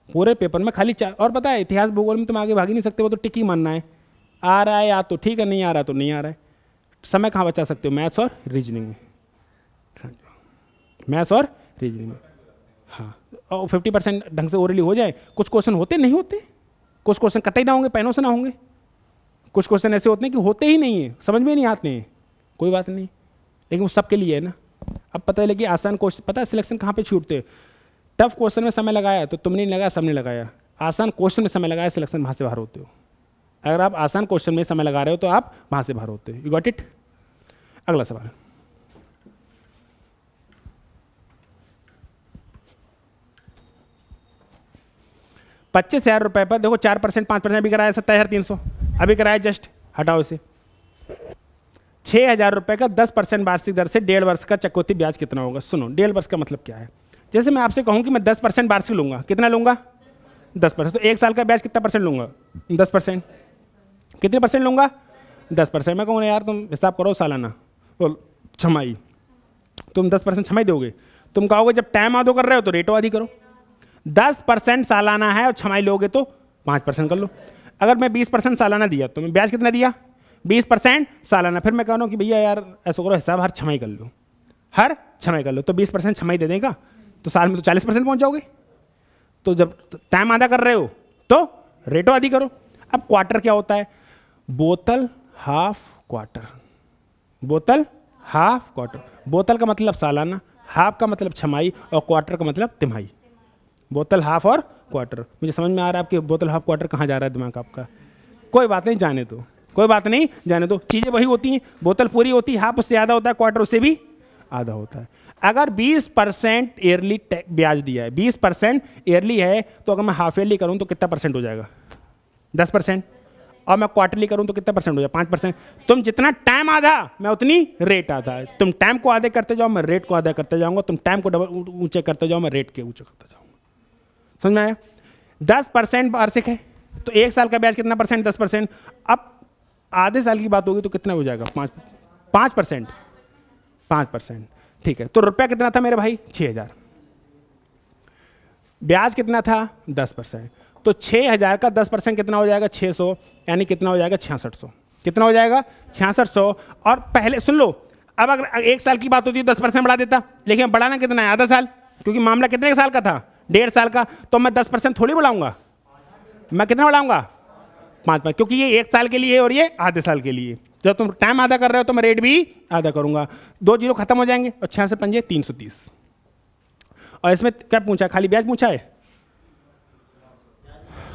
पूरे पेपर में, खाली 4। और पता है इतिहास भूगोल में तुम आगे भाग ही नहीं सकते, वो तो टिक ही मानना है। आ रहा है या तो ठीक है, नहीं आ रहा तो नहीं आ रहा है। समय कहाँ बचा सकते हो? मैथ्स और रीजनिंग में, मैथ्स और रीजनिंग में। हाँ, और 50% ढंग से ओरली हो जाए। कुछ क्वेश्चन होते नहीं होते, कुछ क्वेश्चन कतई ना होंगे, पेनों से ना होंगे। कुछ क्वेश्चन ऐसे होते हैं कि होते ही नहीं है, समझ में नहीं आते हैं, कोई बात नहीं, लेकिन वो सबके लिए है ना। अब पता लगे आसान क्वेश्चन, पता है सिलेक्शन कहाँ पे छूटते? टफ क्वेश्चन में समय लगाया तो तुमने नहीं लगाया, सबने लगाया। आसान क्वेश्चन में समय लगाया, सिलेक्शन वहाँ से बाहर होते हो। अगर आप आसान क्वेश्चन में समय लगा रहे हो तो आप वहाँ से बाहर होते हो। You got it? अगला सवाल, ₹25,000 पर देखो 4% 5% अभी कराया 27,300, अभी कराया जस्ट, हटाओ इसे। ₹6,000 का 10% वार्षिक दर से 1.5 वर्ष का चक्रवृद्धि ब्याज कितना होगा? सुनो, 1.5 वर्ष का मतलब क्या है? जैसे मैं आपसे कहूँ कि मैं 10% वार्षिक लूंगा, कितना लूंगा? 10%। तो 1 साल का ब्याज कितना परसेंट लूंगा? 10%। कितने परसेंट लूंगा? 10%। मैं कहूँ यार तुम हिसाब करो सालाना, तो छमाही, तुम 10% छमाही दोगे। तुम कहोगे जब टाइम आधो कर रहे हो तो रेटो आधी करो। 10% सालाना है और छमाही लोगे तो 5% कर लो। अगर मैं 20% सालाना दिया तो मैं ब्याज कितना दिया? 20% सालाना। फिर मैं कह रहा हूँ कि भैया यार ऐसा करो, हिसाब हर छमाही कर लो, हर छमाही कर लो, तो 20% छमाही दे देगा तो साल में तो 40% पहुँच जाओगे। तो जब टाइम आधा कर रहे हो तो रेटो आधी करो। अब क्वार्टर क्या होता है? बोतल हाफ क्वार्टर, बोतल हाफ क्वार्टर। बोतल का मतलब सालाना, हाफ का मतलब छमाही और क्वार्टर का मतलब तिमाही। बोतल हाफ और क्वार्टर। मुझे समझ में आ रहा है आपके बोतल हाफ क्वार्टर कहाँ जा रहा है दिमाग आपका? कोई बात नहीं, जाने दो, कोई बात नहीं, जाने दो। चीज़ें वही होती हैं, बोतल पूरी होती है, हाफ उससे ज़्यादा होता है, क्वार्टर उससे भी आधा होता है। अगर 20% ईयरली ब्याज दिया है, 20% ईयरली है, तो अगर मैं हाफ ईयरली करूँ तो कितना परसेंट हो जाएगा? 10%। और मैं क्वार्टरली करूँ तो कितना परसेंट हो जाएगा? 5%। तुम जितना टाइम आधा, मैं उतनी रेट आधा। तुम टाइम को आधे करते जाओ, मैं रेट को आधा करते जाऊँगा। तुम टाइम को डबल ऊँचे करते जाओ, मैं रेट के ऊँचे करता जाऊँगा। समझ में आया? 10% वार्षिक है तो 1 साल का ब्याज कितना परसेंट? 10%। अब आधे साल की बात होगी तो कितना हो जाएगा? 5%। 5%, ठीक है। तो रुपया कितना था मेरे भाई? 6,000। ब्याज कितना था? 10%। तो 6,000 का 10% कितना हो जाएगा? 600, यानी कितना हो जाएगा? 6600। कितना हो जाएगा? 6600। और पहले सुन लो, अब अगर 1 साल की बात होती है 10% बढ़ा देता, लेकिन बढ़ाना कितना है? आधा साल, क्योंकि मामला कितने साल का था? 1.5 साल का। तो मैं 10% थोड़ी बढ़ाऊंगा, मैं कितना बढ़ाऊंगा? 5 क्योंकि ये 1 साल के लिए और ये आधे साल के लिए। जब तुम टाइम आधा कर रहे हो तो मैं रेट भी आधा करूंगा। 2 जीरो खत्म हो जाएंगे और 6 से 5 330। और इसमें क्या पूछा, खाली ब्याज पूछा है,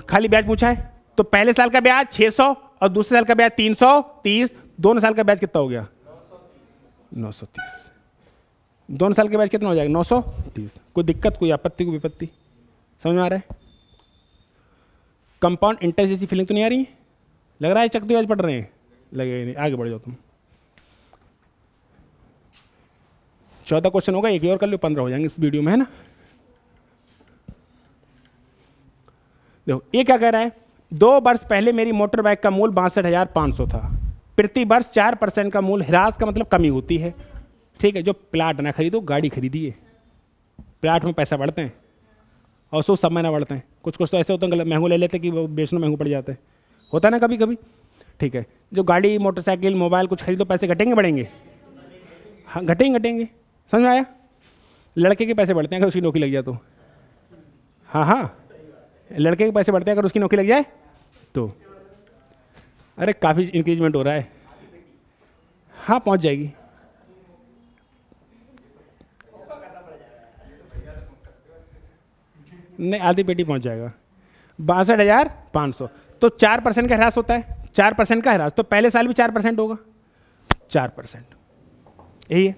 खाली ब्याज पूछा है। तो पहले साल का ब्याज 600 और दूसरे साल का ब्याज 330, दोनों साल का ब्याज कितना हो गया 930। दोनों साल के ब्याज कितना हो जाएगा 930। कोई दिक्कत, कोई आपत्ति, कोई विपत्ति? समझ में आ रहा है? कंपाउंड इंटरेस्ट जैसी फीलिंग तो नहीं आ रही है? लग रहा है चकती आज पढ़ रहे हैं? लगेगा नहीं, आगे बढ़ जाओ तुम। 14 क्वेश्चन होगा, एक और कर लो, 15 हो जाएंगे इस वीडियो में, है ना। देखो ये क्या कह रहा है, 2 वर्ष पहले मेरी मोटर बाइक का मूल्य 62,500 था। प्रति वर्ष 4% का मूल्य ह्रास का मतलब कमी होती है। ठीक है, जो प्लाट ना खरीदो, गाड़ी खरीदिए। प्लाट में पैसा बढ़ते हैं और सो सब महीना बढ़ते हैं। कुछ कुछ तो ऐसे होते हैं महंगो ले लेते हैं कि वो बेचना महंगो पड़ जाते हैं, होता है ना कभी कभी। ठीक है, जो गाड़ी मोटरसाइकिल मोबाइल कुछ खरीदो, पैसे घटेंगे बढ़ेंगे? हाँ घटेंगे। समझ में आया? लड़के के पैसे बढ़ते हैं अगर उसकी नौकरी लग जाए तो। हाँ, लड़के के पैसे बढ़ते हैं अगर उसकी नौकरी लग जाए तो। अरे काफ़ी इंक्रीजमेंट हो रहा है। हाँ पहुंच जाएगी। नहीं, आधी पेटी पहुंच जाएगा। 62,500। तो 4% का ह्रास होता है, 4% का ह्रास। तो पहले साल भी 4% होगा, 4%। यही है,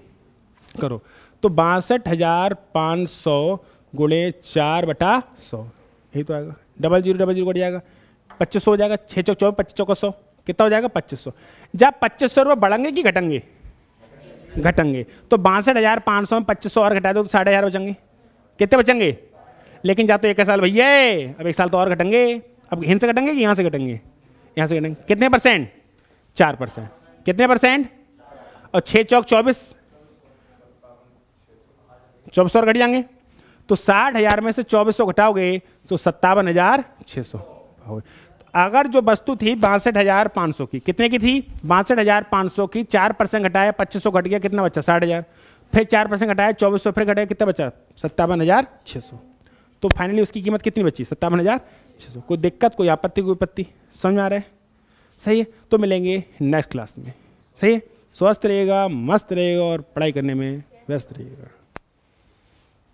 करो। तो 62,500 गुणे 4/100, यही तो आएगा। 00 कट जाएगा, 2500 हो जाएगा। 6 चौक 24, 25 चौक 100, कितना हो जाएगा 2500। जब 2500 रुपये बढ़ेंगे कि घटेंगे? घटेंगे। तो 62,500 में 2500 और घटा दो तो 15,500 बचेंगे। कितने बचेंगे? लेकिन जा तो 1 साल भैया, अब 1 साल तो और घटेंगे। अब यहाँ से घटेंगे कि यहाँ से घटेंगे? यहाँ से घटेंगे। कितने %? 4%। कितने %? और 6 चौक 24, 2400 और घट जाएंगे। तो 60,000 में से 2400 घटाओगे तो 57,600। अगर जो वस्तु थी 62,500 की, कितने की थी? 62,500 की, 4% घटाया 2500 घट गया, कितना बचा? 60,000। फिर 4% घटाया 2400, फिर घटाया, कितना बचा? 57,600। तो फाइनली उसकी कीमत कितनी बची? 57,600। कोई दिक्कत, कोई आपत्ति, कोई विपत्ति? समझ में आ रहा है? सही है, तो मिलेंगे नेक्स्ट क्लास में। सही है, स्वस्थ रहेगा, मस्त रहेगा और पढ़ाई करने में व्यस्त रहेगा।